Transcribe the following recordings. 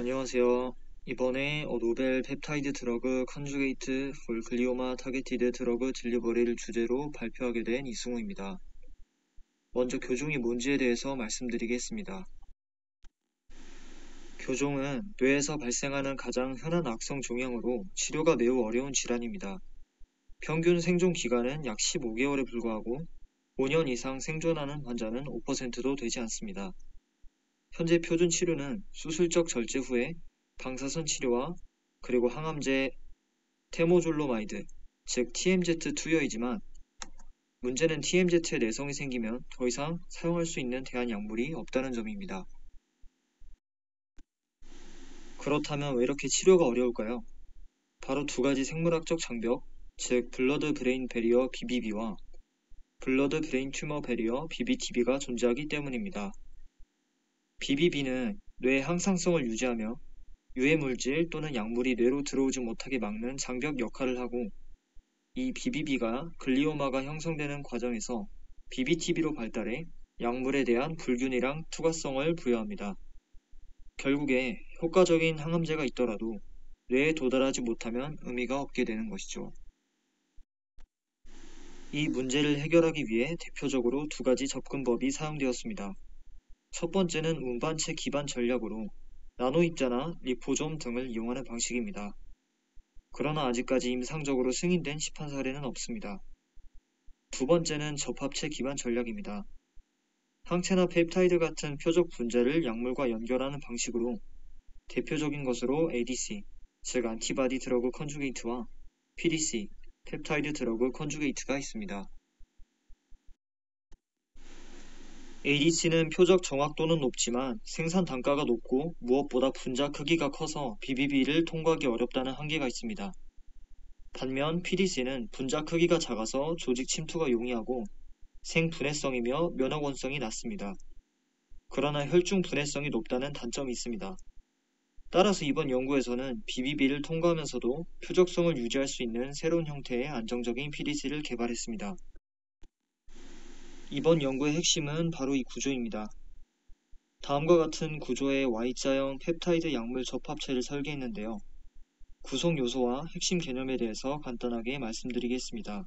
안녕하세요. 이번에 노벨 펩타이드 드러그 컨주게이트 폴 글리오마 타겟티드 드러그 딜리버리를 주제로 발표하게 된 이승우입니다. 먼저 교종이 뭔지에 대해서 말씀드리겠습니다. 교종은 뇌에서 발생하는 가장 흔한 악성 종양으로 치료가 매우 어려운 질환입니다. 평균 생존 기간은 약 15개월에 불과하고 5년 이상 생존하는 환자는 5%도 되지 않습니다. 현재 표준 치료는 수술적 절제 후에 방사선 치료와 그리고 항암제 테모졸로마이드, 즉 TMZ 투여이지만 문제는 TMZ에 내성이 생기면 더 이상 사용할 수 있는 대안 약물이 없다는 점입니다. 그렇다면 왜 이렇게 치료가 어려울까요? 바로 두 가지 생물학적 장벽, 즉 블러드 브레인 베리어 BBB와 블러드 브레인 튜머 베리어 BBTB가 존재하기 때문입니다. BBB는 뇌의 항상성을 유지하며 유해 물질 또는 약물이 뇌로 들어오지 못하게 막는 장벽 역할을 하고, 이 BBB가 글리오마가 형성되는 과정에서 BBTB로 발달해 약물에 대한 불균이랑 투과성을 부여합니다. 결국에 효과적인 항암제가 있더라도 뇌에 도달하지 못하면 의미가 없게 되는 것이죠. 이 문제를 해결하기 위해 대표적으로 두 가지 접근법이 사용되었습니다. 첫 번째는 운반체 기반 전략으로 나노입자나 리포솜 등을 이용하는 방식입니다. 그러나 아직까지 임상적으로 승인된 시판 사례는 없습니다. 두 번째는 접합체 기반 전략입니다. 항체나 펩타이드 같은 표적 분자를 약물과 연결하는 방식으로 대표적인 것으로 ADC, 즉 안티바디 드러그 컨주게이트와 PDC, 펩타이드 드러그 컨주게이트가 있습니다. ADC는 표적 정확도는 높지만 생산 단가가 높고 무엇보다 분자 크기가 커서 BBB를 통과하기 어렵다는 한계가 있습니다. 반면 PDC는 분자 크기가 작아서 조직 침투가 용이하고 생분해성이며 면역원성이 낮습니다. 그러나 혈중 분해성이 높다는 단점이 있습니다. 따라서 이번 연구에서는 BBB를 통과하면서도 표적성을 유지할 수 있는 새로운 형태의 안정적인 PDC를 개발했습니다. 이번 연구의 핵심은 바로 이 구조입니다. 다음과 같은 구조의 Y자형 펩타이드 약물 접합체를 설계했는데요. 구성 요소와 핵심 개념에 대해서 간단하게 말씀드리겠습니다.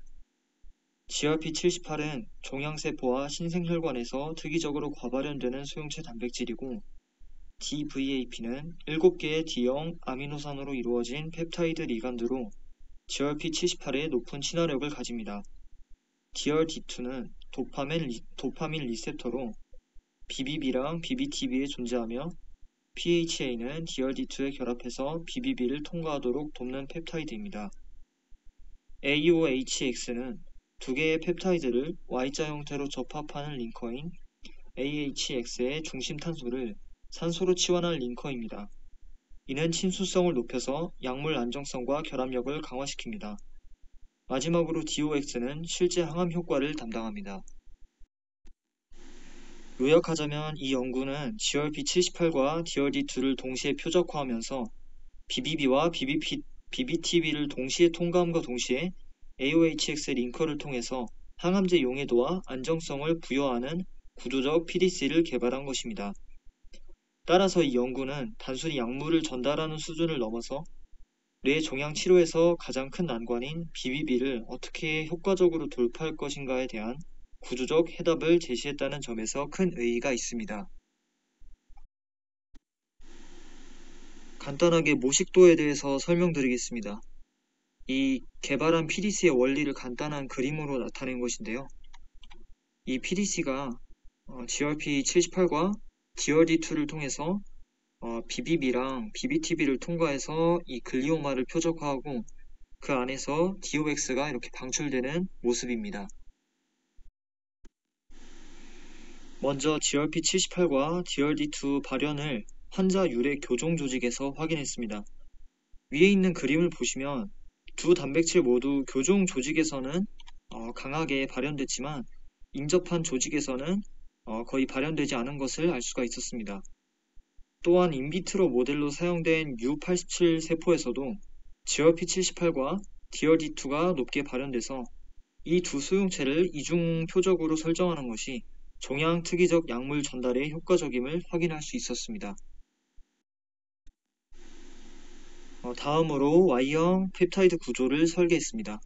GRP78은 종양세포와 신생혈관에서 특이적으로 과발현되는 소형체 단백질이고, DVAP는 7개의 D형 아미노산으로 이루어진 펩타이드 리간드로 GRP78의 높은 친화력을 가집니다. DRD2는 도파민 리셉터로 BBB랑 BBTB에 존재하며, PHA는 DRD2에 결합해서 BBB를 통과하도록 돕는 펩타이드입니다. AOHX는 두 개의 펩타이드를 Y자 형태로 접합하는 링커인 AHX의 중심 탄소를 산소로 치환할 링커입니다. 이는 친수성을 높여서 약물 안정성과 결합력을 강화시킵니다. 마지막으로 DOX는 실제 항암 효과를 담당합니다. 요약하자면 이 연구는 GRP78과 DRD2를 동시에 표적화하면서 BBB와 BBTB를 동시에 통과함과 동시에 AOHX 링커를 통해서 항암제 용해도와 안정성을 부여하는 구조적 PDC를 개발한 것입니다. 따라서 이 연구는 단순히 약물을 전달하는 수준을 넘어서 뇌 종양 치료에서 가장 큰 난관인 BBB를 어떻게 효과적으로 돌파할 것인가에 대한 구조적 해답을 제시했다는 점에서 큰 의의가 있습니다. 간단하게 모식도에 대해서 설명드리겠습니다. 이 개발한 PDC의 원리를 간단한 그림으로 나타낸 것인데요. 이 PDC가 GRP78과 DRD2를 통해서 BBB랑 BBTB를 통과해서 이 글리오마를 표적화하고 그 안에서 DOX가 이렇게 방출되는 모습입니다. 먼저 GRP78과 DRD2 발현을 환자 유래 교종 조직에서 확인했습니다. 위에 있는 그림을 보시면 두 단백질 모두 교종 조직에서는 강하게 발현됐지만 인접한 조직에서는 거의 발현되지 않은 것을 알 수가 있었습니다. 또한 인비트로 모델로 사용된 U87 세포에서도 GRP78과 DRD2가 높게 발현돼서 이 두 수용체를 이중 표적으로 설정하는 것이 종양 특이적 약물 전달에 효과적임을 확인할 수 있었습니다. 다음으로 Y형 펩타이드 구조를 설계했습니다.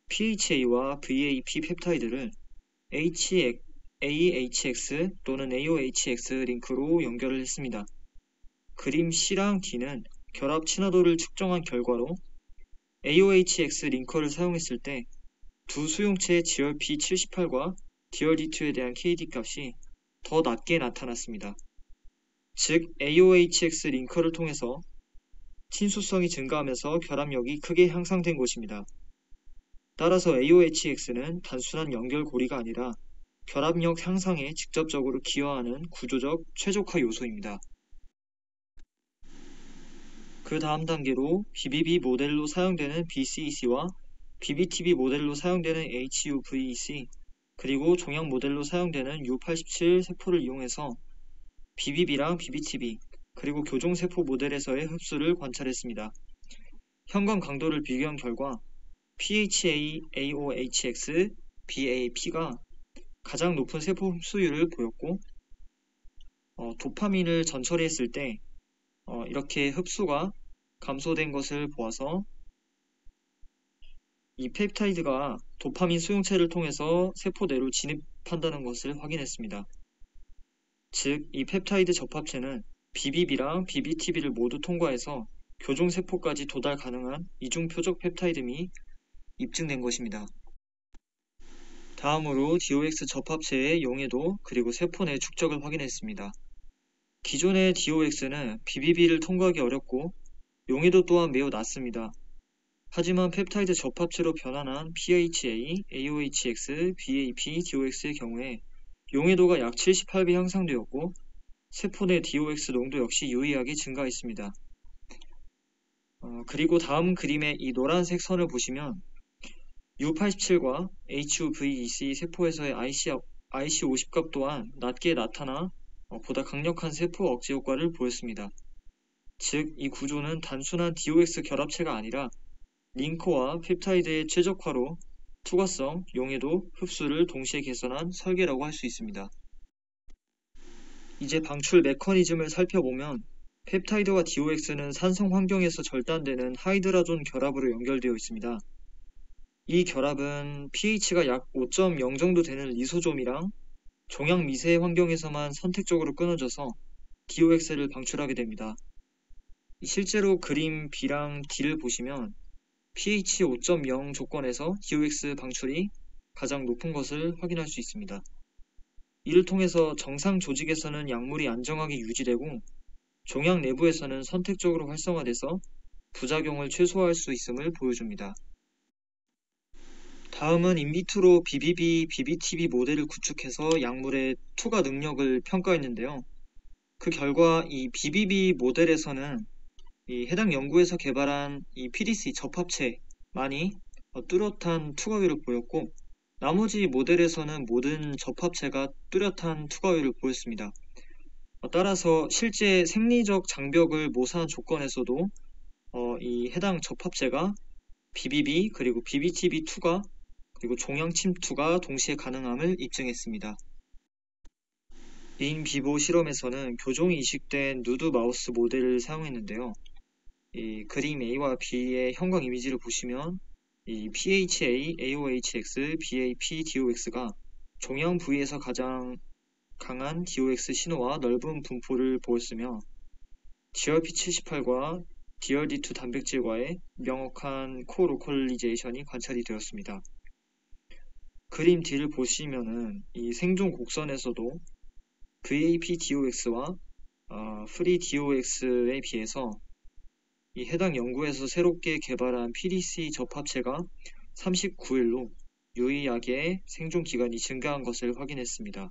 PHA와 VAP 펩타이드를 AHX 또는 AOHX 링크로 연결을 했습니다. 그림 C랑 D는 결합 친화도를 측정한 결과로 AOHX 링커를 사용했을 때 두 수용체의 GRP78과 DRD2에 대한 KD 값이 더 낮게 나타났습니다. 즉, AOHX 링커를 통해서 친수성이 증가하면서 결합력이 크게 향상된 것입니다. 따라서 AOHX는 단순한 연결고리가 아니라 결합력 향상에 직접적으로 기여하는 구조적 최적화 요소입니다. 그 다음 단계로 BBB 모델로 사용되는 BCEC와 BBTB 모델로 사용되는 HUVEC, 그리고 종양 모델로 사용되는 U87 세포를 이용해서 BBB랑 BBTB, 그리고 교종세포 모델에서의 흡수를 관찰했습니다. 현광 강도를 비교한 결과 PHA, AOHX, BAP가 가장 높은 세포 흡수율을 보였고, 도파민을 전처리했을 때 이렇게 흡수가 감소된 것을 보아서 이 펩타이드가 도파민 수용체를 통해서 세포 내로 진입한다는 것을 확인했습니다. 즉, 이 펩타이드 접합체는 BBB랑 BBTB를 모두 통과해서 교종세포까지 도달 가능한 이중표적 펩타이드임이 입증된 것입니다. 다음으로 DOX 접합체의 용해도 그리고 세포 내 축적을 확인했습니다. 기존의 DOX는 BBB를 통과하기 어렵고 용해도 또한 매우 낮습니다. 하지만 펩타이드 접합체로 변환한 PHA, AOHX, BAP, DOX의 경우에 용해도가 약 78배 향상되었고 세포 내 DOX 농도 역시 유의하게 증가했습니다. 그리고 다음 그림의 이 노란색 선을 보시면 U87과 HUVEC 세포에서의 IC50 값 또한 낮게 나타나 보다 강력한 세포 억제 효과를 보였습니다. 즉, 이 구조는 단순한 DOX 결합체가 아니라 링커와 펩타이드의 최적화로 투과성, 용해도, 흡수를 동시에 개선한 설계라고 할 수 있습니다. 이제 방출 메커니즘을 살펴보면 펩타이드와 DOX는 산성 환경에서 절단되는 하이드라존 결합으로 연결되어 있습니다. 이 결합은 pH가 약 5.0 정도 되는 리소좀이랑 종양 미세 환경에서만 선택적으로 끊어져서 DOX를 방출하게 됩니다. 실제로 그림 B랑 D를 보시면 pH 5.0 조건에서 DOX 방출이 가장 높은 것을 확인할 수 있습니다. 이를 통해서 정상 조직에서는 약물이 안정하게 유지되고 종양 내부에서는 선택적으로 활성화돼서 부작용을 최소화할 수 있음을 보여줍니다. 다음은 인비트로 BBB, BBTB 모델을 구축해서 약물의 투과 능력을 평가했는데요. 그 결과 이 BBB 모델에서는 이 해당 연구에서 개발한 이 PDC 접합체만이 뚜렷한 투과율을 보였고, 나머지 모델에서는 모든 접합체가 뚜렷한 투과율을 보였습니다. 따라서 실제 생리적 장벽을 모사한 조건에서도 이 해당 접합체가 BBB 그리고 BBTB 투과 그리고 종양 침투가 동시에 가능함을 입증했습니다. 인비보 실험에서는 교종이 이식된 누드 마우스 모델을 사용했는데요. 이 그림 A와 B의 형광 이미지를 보시면 이 PHA, AOHX, BAP, DOX가 종양 부위에서 가장 강한 DOX 신호와 넓은 분포를 보였으며 GRP78과 DRD2 단백질과의 명확한 코로컬리제이션이 관찰이 되었습니다. 그림 D를 보시면은 이 생존 곡선에서도 VAP DOX와 프리 DOX에 비해서 이 해당 연구에서 새롭게 개발한 PDC 접합체가 39일로 유의하게 생존 기간이 증가한 것을 확인했습니다.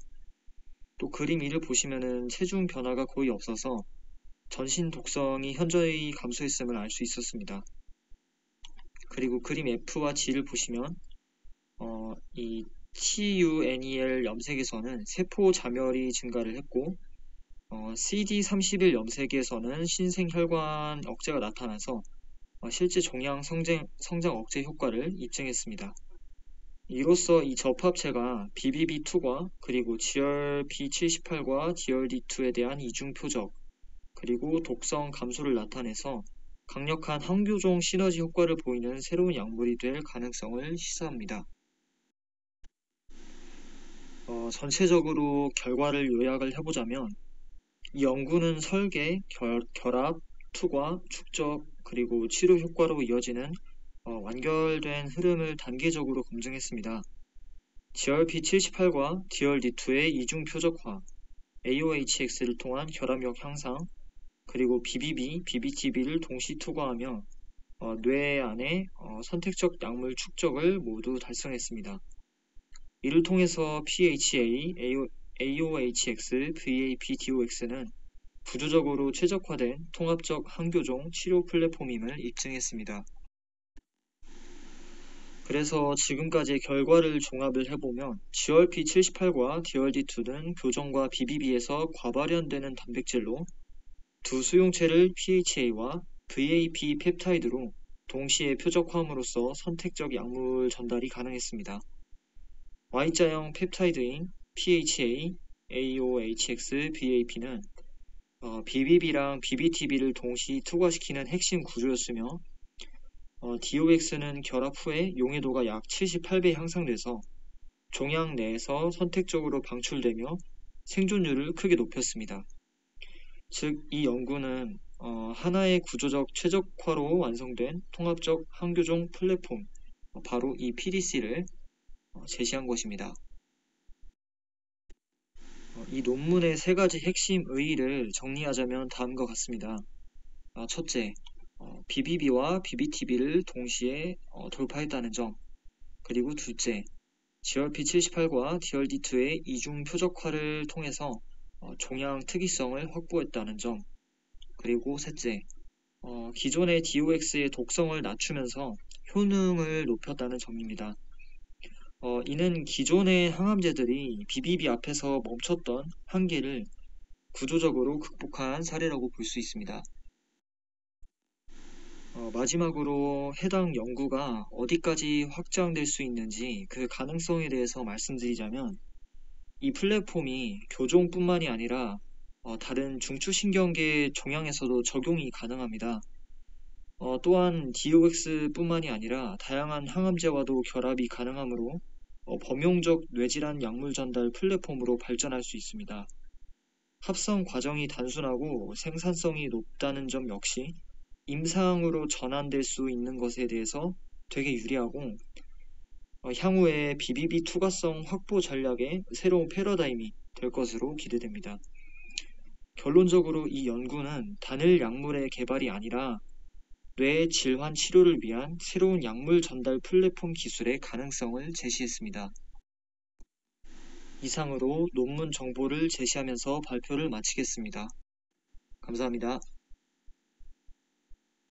또 그림 2를 보시면은 체중 변화가 거의 없어서 전신 독성이 현저히 감소했음을 알 수 있었습니다. 그리고 그림 F와 G를 보시면 이 TUNEL 염색에서는 세포 자멸이 증가를 했고 CD31 염색에서는 신생혈관 억제가 나타나서 실제 종양 성장 억제 효과를 입증했습니다. 이로써 이 접합체가 BBB2과 그리고 GRP78과 DRD2에 대한 이중 표적 그리고 독성 감소를 나타내서 강력한 항교종 시너지 효과를 보이는 새로운 약물이 될 가능성을 시사합니다. 전체적으로 결과를 요약을 해보자면 이 연구는 설계, 결합, 투과, 축적, 그리고 치료 효과로 이어지는 완결된 흐름을 단계적으로 검증했습니다. GRP78과 DRD2의 이중 표적화, AOHX를 통한 결합력 향상, 그리고 BBB, BBTB를 동시 투과하며 뇌 안에 선택적 약물 축적을 모두 달성했습니다. 이를 통해서 PHA, AOHX, VAP, DOX는 구조적으로 최적화된 통합적 항교종 치료 플랫폼임을 입증했습니다. 그래서 지금까지의 결과를 종합을 해보면 GRP78과 DRD2는 교종과 BBB에서 과발현되는 단백질로 두 수용체를 PHA와 VAP 펩타이드로 동시에 표적화함으로써 선택적 약물 전달이 가능했습니다. Y자형 펩타이드인 PHA, AOHX, VAP는 BBB랑 BBTB를 동시 투과시키는 핵심 구조였으며 DOX는 결합 후에 용해도가 약 78배 향상돼서 종양 내에서 선택적으로 방출되며 생존율을 크게 높였습니다. 즉, 이 연구는 하나의 구조적 최적화로 완성된 통합적 항교종 플랫폼, 바로 이 PDC를 제시한 것입니다. 이 논문의 세 가지 핵심 의의를 정리하자면 다음과 같습니다. 첫째, BBB와 BBTB를 동시에 돌파했다는 점. 그리고 둘째, GRP78과 DRD2의 이중 표적화를 통해서 종양 특이성을 확보했다는 점. 그리고 셋째, 기존의 DOX의 독성을 낮추면서 효능을 높였다는 점입니다. 이는 기존의 항암제들이 BBB 앞에서 멈췄던 한계를 구조적으로 극복한 사례라고 볼 수 있습니다. 마지막으로 해당 연구가 어디까지 확장될 수 있는지 그 가능성에 대해서 말씀드리자면 이 플랫폼이 교종뿐만이 아니라 다른 중추신경계 종양에서도 적용이 가능합니다. 또한 DOX뿐만이 아니라 다양한 항암제와도 결합이 가능하므로 범용적 뇌질환 약물 전달 플랫폼으로 발전할 수 있습니다. 합성 과정이 단순하고 생산성이 높다는 점 역시 임상으로 전환될 수 있는 것에 대해서 되게 유리하고 향후에 BBB 투과성 확보 전략의 새로운 패러다임이 될 것으로 기대됩니다. 결론적으로 이 연구는 단일 약물의 개발이 아니라 뇌 질환 치료를 위한 새로운 약물 전달 플랫폼 기술의 가능성을 제시했습니다. 이상으로 논문 정보를 제시하면서 발표를 마치겠습니다. 감사합니다.